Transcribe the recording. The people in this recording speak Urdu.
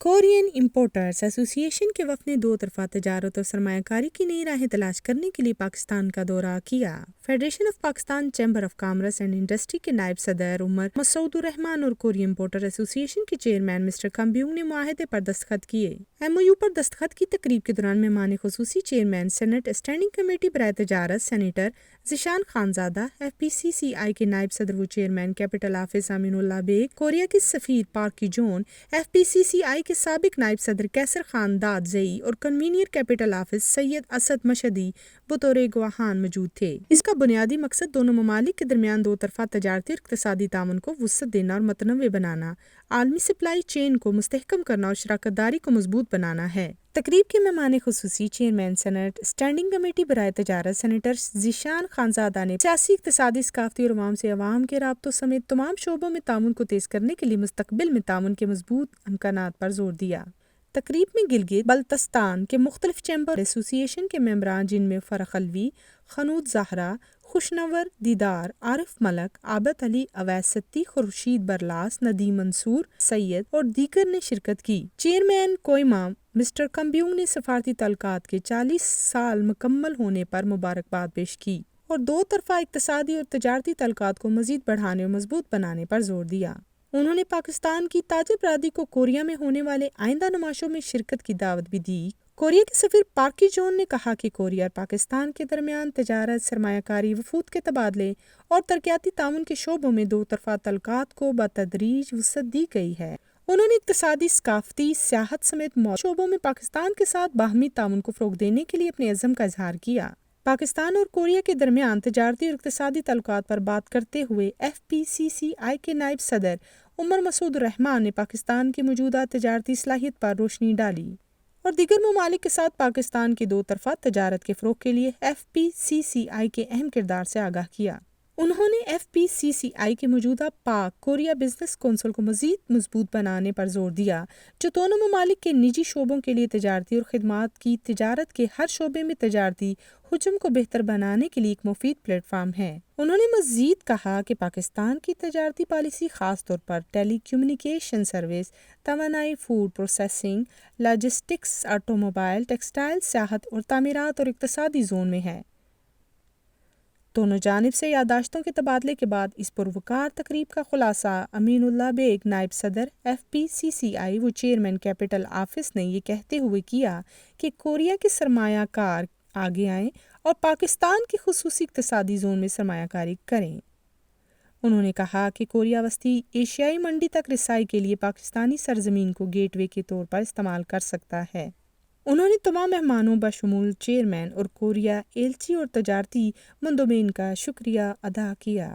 کورین امپورٹرز ایسوسی ایشن کے وفد نے دو طرفہ تجارت اور سرمایہ کاری کی نئی راہیں تلاش کرنے کے لیے پاکستان کا دورہ کیا۔ Federation of Pakistan chamber of commerce and industry کے نائب صدر عمر مسعود الرحمان اور کورین امپورٹر ایسوسی ایشن کے چیئرمین مسٹر کمبیونگ نے معاہدے پر دستخط کیے۔ ایم او یو پر دستخط کی تقریب کے دوران مہمان خصوصی چیئرمین سینٹ اسٹینڈنگ کمیٹی برائے تجارت senator Zeeshan Khanzada, F P C C I کے نائب صدر و chairman capital office Amin Ullah Baig, Korea کے سفیر پارک کی جون، F P C C I کے سابق نائب صدر کیسر خان داد زئی اور کنوینر کیپٹل آفس سید اسد مشہدی بطور گواہان موجود تھے۔ اس کا بنیادی مقصد دونوں ممالک کے درمیان دو طرفہ تجارتی اور اقتصادی تعاون کو وسعت دینا اور متنوع بنانا، عالمی سپلائی چین کو مستحکم کرنا اور شراکت داری کو مضبوط بنانا ہے۔ تقریب کے مہمان خصوصی چیئرمین سینٹ اسٹینڈنگ کمیٹی برائے تجارت سینیٹر ذیشان خانزادہ نے سیاسی، اقتصادی، ثقافتی اور عوام سے عوام کے رابطوں سمیت تمام شعبوں میں تعاون کو تیز کرنے کے لیے مستقبل میں تعاون کے مضبوط امکانات پر زور دیا۔ تقریب میں گلگت بلتستان کے مختلف چیمبر ایسوسی ایشن کے ممبران، جن میں فرخ علوی، خنود زہرا، خوشنور دیدار، عارف ملک، عابد علی، اویس ستی، خورشید برلاس، ندیم منصور، سید اور دیگر نے شرکت کی۔ چیئرمین کوئمہ مسٹر کمبیونگ نے سفارتی تعلقات کے 40 سال مکمل ہونے پر مبارکباد پیش کی اور دو طرفہ اقتصادی اور تجارتی تعلقات کو مزید بڑھانے اور مضبوط بنانے پر زور دیا۔ انہوں نے پاکستان کی تاجر برادری کو کوریا میں ہونے والے آئندہ نمائشوں میں شرکت کی دعوت بھی دی۔ کوریا کے سفیر پارک کی جون نے کہا کہ کوریا اور پاکستان کے درمیان تجارت، سرمایہ کاری، وفود کے تبادلے اور ترقیاتی تعاون کے شعبوں میں دو طرفہ تعلقات کو بتدریج وسعت دی گئی ہے۔ انہوں نے اقتصادی، ثقافتی، سیاحت سمیت شعبوں میں پاکستان کے ساتھ باہمی تعاون کو فروغ دینے کے لیے اپنے عزم کا اظہار کیا۔ پاکستان اور کوریا کے درمیان تجارتی اور اقتصادی تعلقات پر بات کرتے ہوئے F P C C I کے نائب صدر عمر مسعود الرحمان نے پاکستان کی موجودہ تجارتی صلاحیت پر روشنی ڈالی اور دیگر ممالک کے ساتھ پاکستان کی دو طرفہ تجارت کے فروغ کے لیے F P C C I کے اہم کردار سے آگاہ کیا۔ انہوں نے F P C C I کے موجودہ پاک کوریا بزنس کونسل کو مزید مضبوط بنانے پر زور دیا، جو دونوں ممالک کے نجی شعبوں کے لیے تجارتی اور خدمات کی تجارت کے ہر شعبے میں تجارتی حجم کو بہتر بنانے کے لیے ایک مفید پلیٹ فارم ہے۔ انہوں نے مزید کہا کہ پاکستان کی تجارتی پالیسی خاص طور پر ٹیلی کمیونیکیشن سروس، توانائی، food processing, logistics, auto mobile, textile, سیاحت اور تعمیرات اور اقتصادی زون میں ہے۔ دونوں جانب سے یادداشتوں کے تبادلے کے بعد اس پروقار تقریب کا خلاصہ امین اللہ بیگ، نائب صدر ایف پی سی سی آئی و چیئرمین کیپٹل آفس نے یہ کہتے ہوئے کیا کہ کوریا کے سرمایہ کار آگے آئیں اور پاکستان کے خصوصی اقتصادی زون میں سرمایہ کاری کریں۔ انہوں نے کہا کہ کوریا وسطی ایشیائی منڈی تک رسائی کے لیے پاکستانی سرزمین کو گیٹ وے کے طور پر استعمال کر سکتا ہے۔ انہوں نے تمام مہمانوں بشمول چیئرمین اور کوریا ایلچی اور تجارتی مندوبین کا شکریہ ادا کیا۔